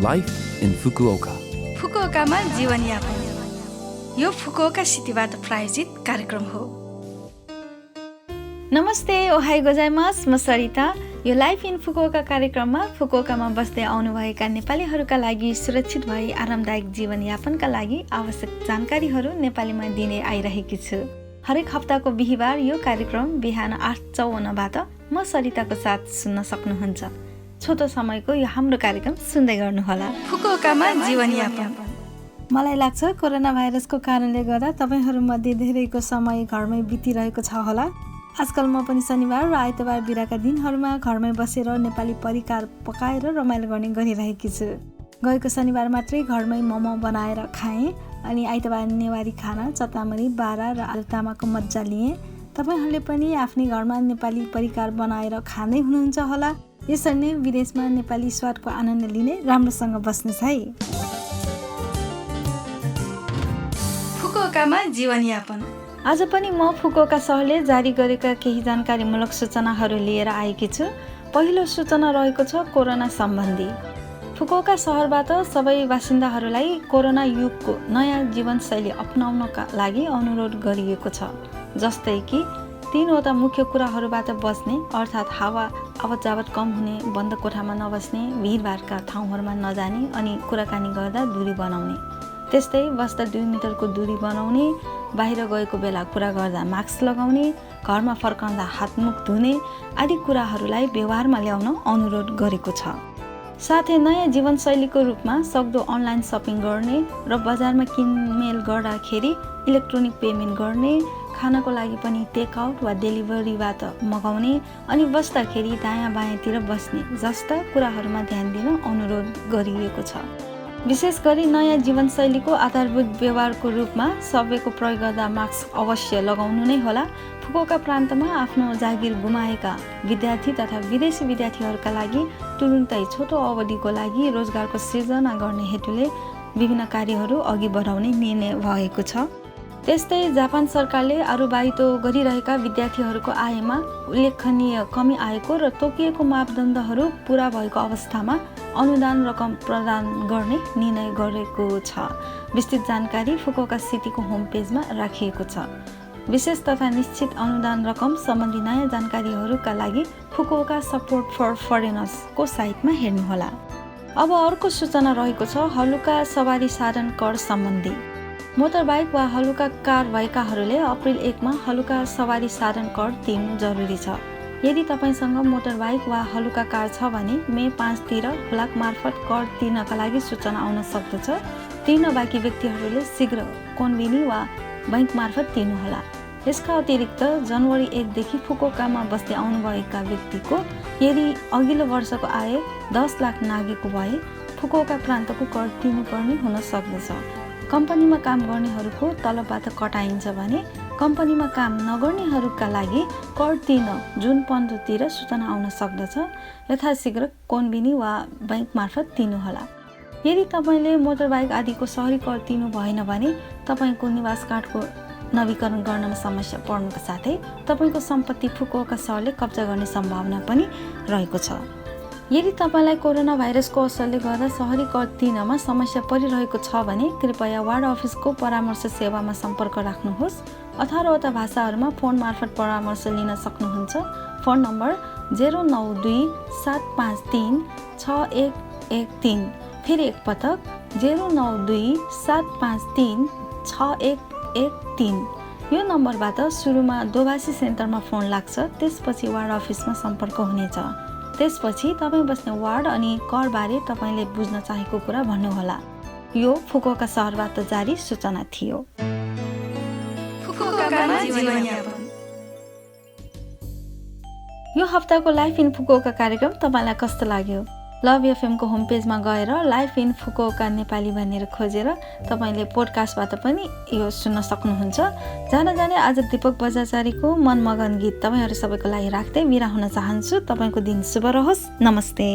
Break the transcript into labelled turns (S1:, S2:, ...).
S1: Life in Fukuoka.
S2: फुकुओकामा जीवनयापन यो Fukuoka सिटीबाट प्रायोजित कार्यक्रम हो। नमस्ते, ओहाई गोजाइमास, म सरिता। यो लाइफ इन फुकुओका कार्यक्रममा फुकुओकामा बस्दै आउनुभएका नेपालीहरूका लागि सुरक्षित भई आरामदायक जीवनयापनका लागि आवश्यक जानकारीहरू नेपालीमा दिने आइरहेकी छु। हरेक हप्ताको बिहिबार यो कार्यक्रम बिहान 8:54बाट म सरिताको साथ सुन्न सक्नुहुन्छ। छोटो समयको यो हाम्रो कार्यक्रम सुन्दै गर्नुहोला। फुकुओकामा जीवनयापन। मलाई लाग्छ कोरोना भाइरसको कारणले गर्दा तपाईहरूमध्ये धेरैको समय घरमै बितिरहेको छ होला। आजकल म पनि शनिबार र आइतबार बिराका दिनहरूमा घरमै बसेर नेपाली परिकार पकाएर रमाइलो गर्ने गरिरहेकी छु। गएको शनिबार मात्रै घरमै मोमो बनाएर खाएँ, अनि आइतबार नेवारी खाना, चतामरी, बारा र आलुतामाको मज्जा लिएँ। तपाईहरूले पनि आफ्नै घरमा नेपाली परिकार बनाएर खाँदै हुनुहुन्छ होला। यसरी नै विदेशमा नेपाली स्वादको आनन्द लिने राम्रोसँग बस्नुहोस् है। फुकुओकामा जीवनयापन। आज पनि म फुकुओका सहरले जारी गरेका केही जानकारीमूलक सूचनाहरू लिएर आएकी छु। पहिलो सूचना रहेको छ कोरोना सम्बन्धी। फुकुओका सहरबाट सबै बासिन्दाहरूलाई कोरोना युगको नयाँ जीवनशैली अपनाउनका लागि अनुरोध गरिएको छ। जस्तै कि 3वटा मुख्य कुराहरूबाट बच्ने, अर्थात् हावा आवत जावत कम हुने, बन्द कोठामा नबस्ने, भिडभाडका ठाउँहरूमा नजाने अनि कुराकानी गर्दा दूरी बनाउने। त्यस्तै बस्दा 2 मिटरको दूरी बनाउने, बाहिर गएको बेला कुरा गर्दा मास्क लगाउने, घरमा फर्काउँदा हातमुख धुने आदि कुराहरूलाई व्यवहारमा ल्याउन अनुरोध गरेको छ। साथै नयाँ जीवनशैलीको रूपमा सक्दो अनलाइन सपिङ गर्ने र बजारमा किनमेल गर्दाखेरि इलेक्ट्रोनिक पेमेन्ट गर्ने, खानाको लागि पनि टेकआउट वा डेलिभरीबाट मगाउने अनि बस्दाखेरि दायाँ बायाँतिर बस्ने जस्ता कुराहरूमा ध्यान दिन अनुरोध गरिएको छ। विशेष गरी नयाँ जीवनशैलीको आधारभूत व्यवहारको रूपमा सबैको प्रयोग गर्दा मास्क अवश्य लगाउनु नै होला। फुकुओका प्रान्तमा आफ्नो जागिर गुमाएका विद्यार्थी तथा विदेशी विद्यार्थीहरूका लागि तुरुन्तै छोटो अवधिको लागि रोजगारको सृजना गर्ने हेतुले विभिन्न कार्यहरू अघि बढाउने निर्णय भएको छ। त्यस्तै जापान सरकारले अरुबाइतो गरिरहेका विद्यार्थीहरूको आयमा उल्लेखनीय कमी आएको र तोकिएको मापदण्डहरू पूरा भएको अवस्थामा अनुदान रकम प्रदान गर्ने निर्णय गरेको छ। विस्तृत जानकारी फुकुओका सिटीको होम पेजमा राखिएको छ। विशेष तथा निश्चित अनुदान रकम सम्बन्धी नयाँ जानकारीहरूका लागि फुकुओका सपोर्ट फर फरेनर्सको साइटमा हेर्नुहोला। अब अर्को सूचना रहेको छ हलुका सवारी साधन कर सम्बन्धी। मोटरबाइक वा हलुका कार भएकाहरूले अप्रिल 1मा हलुका सवारी साधन कर तिर्नु जरुरी छ। यदि तपाईसँग मोटरबाइक वा हलुका कार छ भने मे 5 तिर हुलाक मार्फत कर तिर्नका लागि सूचना आउन सक्दछ। तिर्न बाँकी व्यक्तिहरूले शीघ्र कोन्बिनी वा बैंक मार्फत तिर्नुहोला। यसका अतिरिक्त जनवरी 1 देखि फुकुओकामा बस्दै आउनुभएका व्यक्तिको यदि अघिल्लो वर्षको आय 10 लाख नागेको भए फुकुओका प्रान्तको कर तिर्नुपर्ने हुन सक्दछ। कम्पनीमा काम गर्नेहरूको तलबबाट कटाइन्छ भने कम्पनीमा काम नगर्नेहरूका लागि कर तिर्न जुन 15 तिर सूचना आउन सक्दछ। यथाशीघ्र कोन्बिनी वा बैंक मार्फत तिर्नुहोला। यदि तपाईँले मोटरबाइक आदिको सहरी कर तिर्नु भएन भने तपाईँको निवास कार्डको नवीकरण गर्नमा समस्या पर्नुका साथै तपाईँको सम्पत्ति फुकुओका सहरले कब्जा गर्ने सम्भावना पनि रहेको छ। यदि तपाईँलाई कोरोना भाइरसको असरले गर्दा सहरी कर तिर्नमा समस्या परिरहेको छ भने कृपया वार्ड अफिसको परामर्श सेवामा सम्पर्क राख्नुहोस्। 18वटा भाषाहरूमा फोन मार्फत परामर्श लिन सक्नुहुन्छ। Phone number 092-753-6113। फेरि एकपटक 092-753-6113। यो नम्बरबाट सुरुमा दोभाषी सेन्टरमा फोन लाग्छ, त्यसपछि वार्ड अफिसमा सम्पर्क हुनेछ। त्यसपछि तपाईँ बस्ने वार्ड अनि करबारे तपाईँले बुझ्न चाहेको कुरा भन्नुहोला। यो फुकुओका सहरबाट जारी सूचना थियो। यो हप्ताको लाइफ इन फुकुओका कार्यक्रम तपाईँलाई कस्तो लाग्यो? लभ एफएमको होम पेजमा गएर लाइफ इन फुकुओका नेपाली भनेर खोजेर तपाईँले पोडकास्टबाट पनि यो सुन्न सक्नुहुन्छ। जाने आज दीपक बजाचारीको मनमगन गीत तपाईँहरू सबैको लागि राख्दै बिदा हुन चाहन्छु। तपाईँको दिन शुभ रहोस्। नमस्ते।